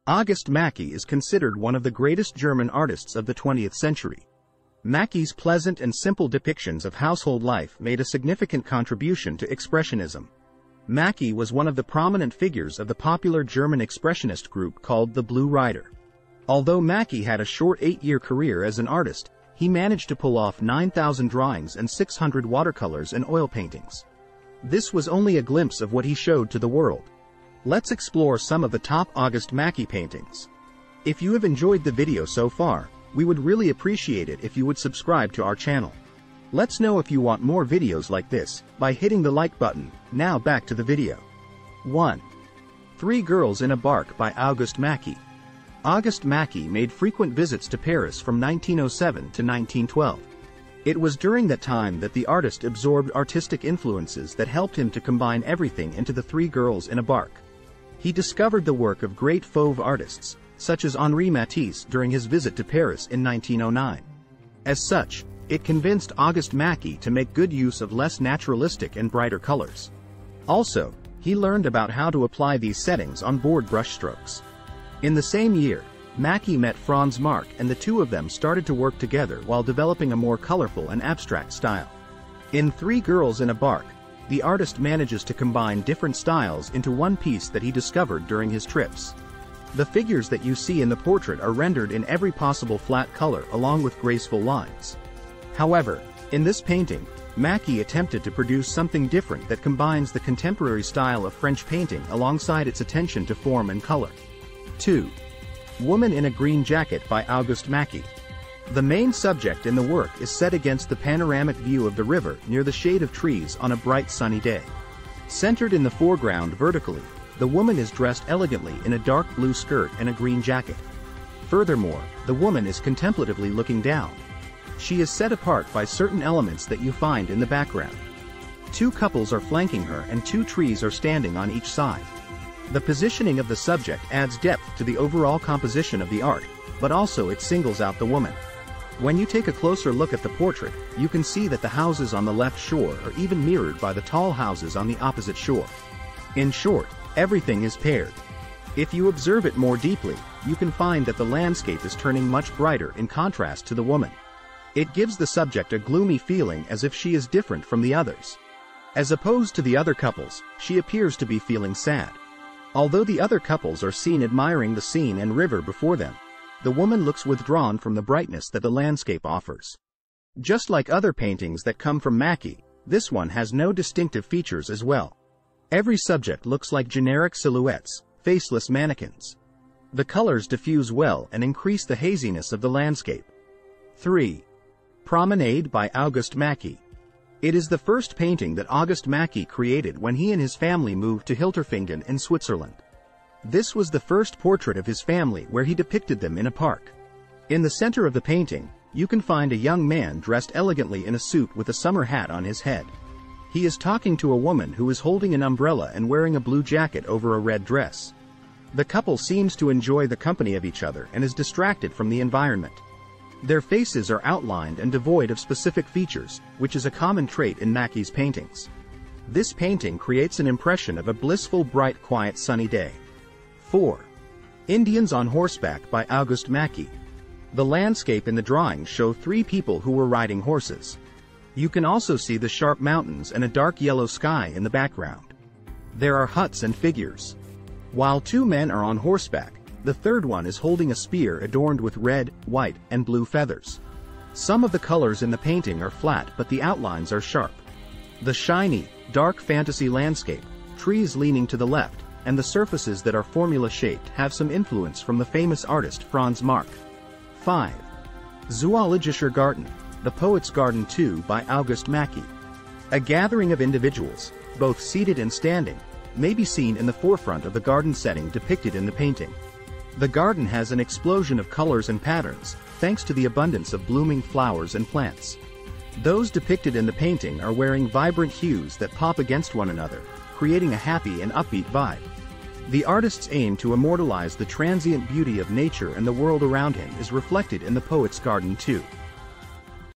August Macke is considered one of the greatest German artists of the 20th century. Macke's pleasant and simple depictions of household life made a significant contribution to Expressionism. Macke was one of the prominent figures of the popular German expressionist group called the Blue Rider. Although Macke had a short 8-year career as an artist, he managed to pull off 9,000 drawings and 600 watercolors and oil paintings. This was only a glimpse of what he showed to the world. Let's explore some of the top August Macke paintings. If you have enjoyed the video so far, we would really appreciate it if you would subscribe to our channel. Let's know if you want more videos like this by hitting the like button. Now back to the video. 1. 3 Girls in a Barque by August Macke. August Macke made frequent visits to Paris from 1907 to 1912. It was during that time that the artist absorbed artistic influences that helped him to combine everything into the 3 Girls in a Barque. He discovered the work of great fauve artists, such as Henri Matisse during his visit to Paris in 1909. As such, it convinced August Macke to make good use of less naturalistic and brighter colors. Also, he learned about how to apply these settings on board brushstrokes. In the same year, Macke met Franz Marc, and the two of them started to work together while developing a more colorful and abstract style. In 3 Girls in a Barque, the artist manages to combine different styles into one piece that he discovered during his trips. The figures that you see in the portrait are rendered in every possible flat color along with graceful lines. However, in this painting, Macke attempted to produce something different that combines the contemporary style of French painting alongside its attention to form and color. 2. Woman in a Green Jacket by August Macke. The main subject in the work is set against the panoramic view of the river near the shade of trees on a bright sunny day. Centered in the foreground vertically, the woman is dressed elegantly in a dark blue skirt and a green jacket. Furthermore, the woman is contemplatively looking down. She is set apart by certain elements that you find in the background. 2 couples are flanking her and 2 trees are standing on each side. The positioning of the subject adds depth to the overall composition of the art, but also it singles out the woman. When you take a closer look at the portrait, you can see that the houses on the left shore are even mirrored by the tall houses on the opposite shore. In short, everything is paired. If you observe it more deeply, you can find that the landscape is turning much brighter in contrast to the woman. It gives the subject a gloomy feeling as if she is different from the others. As opposed to the other couples, she appears to be feeling sad. Although the other couples are seen admiring the scene and river before them, the woman looks withdrawn from the brightness that the landscape offers. Just like other paintings that come from Macke, this one has no distinctive features as well. Every subject looks like generic silhouettes, faceless mannequins. The colors diffuse well and increase the haziness of the landscape. 3. Promenade by August Macke. It is the first painting that August Macke created when he and his family moved to Hilterfingen in Switzerland. This was the first portrait of his family where he depicted them in a park. In the center of the painting, you can find a young man dressed elegantly in a suit with a summer hat on his head. He is talking to a woman who is holding an umbrella and wearing a blue jacket over a red dress. The couple seems to enjoy the company of each other and is distracted from the environment. Their faces are outlined and devoid of specific features, which is a common trait in Macke's paintings. This painting creates an impression of a blissful, bright, quiet, sunny day. 4. Indians on Horseback by August Macke. The landscape in the drawings show 3 people who were riding horses. You can also see the sharp mountains and a dark yellow sky in the background. There are huts and figures. While 2 men are on horseback, the third one is holding a spear adorned with red, white, and blue feathers. Some of the colors in the painting are flat, but the outlines are sharp. The shiny, dark fantasy landscape, trees leaning to the left, and the surfaces that are formula-shaped have some influence from the famous artist Franz Marc. 5. Zoologischer Garten, The Poet's Garden 2 by August Macke. A gathering of individuals, both seated and standing, may be seen in the forefront of the garden setting depicted in the painting. The garden has an explosion of colors and patterns, thanks to the abundance of blooming flowers and plants. Those depicted in the painting are wearing vibrant hues that pop against one another, creating a happy and upbeat vibe. The artist's aim to immortalize the transient beauty of nature and the world around him is reflected in the Poet's Garden too.